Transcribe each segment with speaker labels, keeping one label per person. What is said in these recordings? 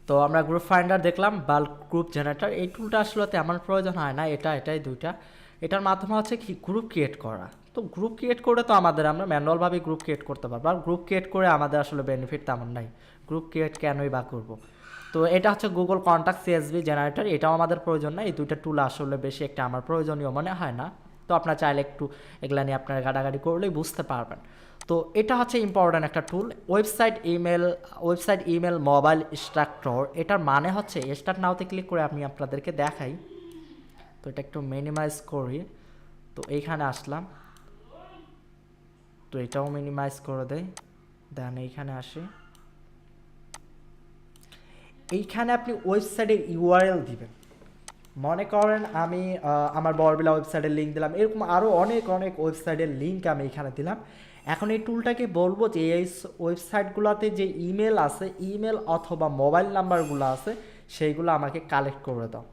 Speaker 1: তো আমরা group finder দেখলাম, বাল্ক গ্রুপ জেনারেটর। এই টুলটা আসলে তেমন প্রয়োজন হয় না, এটাই দুইটা। এটার মাধ্যমে হচ্ছে কি গ্রুপ ক্রিয়েট করা। তো গ্রুপ ক্রিয়েট করে তো আমরা ম্যানুয়ালভাবে গ্রুপ ক্রিয়েট করতে পারবো, আর গ্রুপ ক্রিয়েট করে আমাদের আসলে বেনিফিট তেমন নাই। গ্রুপ ক্রিয়েট কেনই বা করবো? তো এটা হচ্ছে গুগল কন্ট্যাক্ট সিএসভি জেনারেটর, এটাও আমাদের প্রয়োজন না। এই দুইটা টুল আসলে বেশি একটা আমার প্রয়োজনীয় মনে হয় না। তো আপনার চাইলে একটু এগুলা নিয়ে আপনার ঘাটাঘাটি করলেই বুঝতে পারবেন। তো এটা হচ্ছে ইম্পর্ট্যান্ট একটা টুল। ওয়েবসাইট ইমেল মোবাইল স্ট্রাকচার, এটার মানে হচ্ছে স্টার্ট নাওতে ক্লিক করে আমি আপনাদেরকে দেখাই। তো এটা একটু মিনিমাইজ করি। তো এইখানে আসলাম, তো এটাও মিনিমাইজ করে দেয়, দেন এইখানে আসি। এইখানে আপনি ওয়েবসাইটের ইউআরএল দিবেন। মনে করেন আমি আমার বড়বিলা ওয়েবসাইটের লিঙ্ক দিলাম, এরকম আরও অনেক অনেক ওয়েবসাইটের লিঙ্ক আমি এখানে দিলাম। এখন এই টুলটাকে বলবো যে এই ওয়েবসাইটগুলোতে যে ইমেল আছে, ইমেল অথবা মোবাইল নাম্বারগুলো আছে, সেইগুলো আমাকে কালেক্ট করে দাও।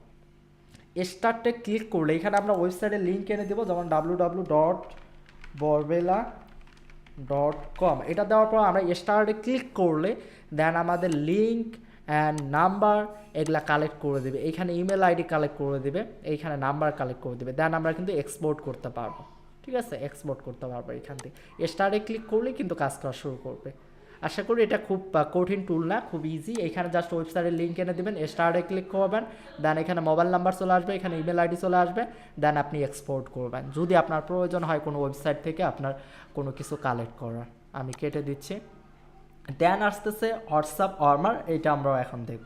Speaker 1: স্টার্টে ক্লিক করলে এখানে আমরা ওয়েবসাইটের লিঙ্ক এনে দেবো, যেমন www.borbela.com। এটা দেওয়ার পর আমরা স্টার্টে ক্লিক করলে দেন আমাদের লিঙ্ক অ্যান্ড নাম্বার এগুলা কালেক্ট করে দেবে। এইখানে ইমেল আইডি কালেক্ট করে দেবে, এইখানে নাম্বার কালেক্ট করে দেবে, দেন আমরা কিন্তু এক্সপোর্ট করতে পারবো। ঠিক আছে, এক্সপোর্ট করতে পারবো এখান থেকে। স্টার্টে ক্লিক করলে কিন্তু কাজ করা শুরু করবে। আশা করি এটা খুব কঠিন টুল না, খুব ইজি। এখানে জাস্ট ওয়েবসাইটের লিঙ্ক এনে দেবেন, স্টার্টে ক্লিক করবেন, দেন এখানে মোবাইল নাম্বার চলে আসবে, এখানে ইমেল আইডি চলে আসবে, দেন আপনি এক্সপোর্ট করবেন যদি আপনার প্রয়োজন হয় কোনো ওয়েবসাইট থেকে আপনার কোনো কিছু কালেক্ট করার। আমি কেটে দিচ্ছি। দেন আসতেছে হোয়াটসঅ্যাপ ওয়ার্মার, এটা আমরাও এখন দেখব।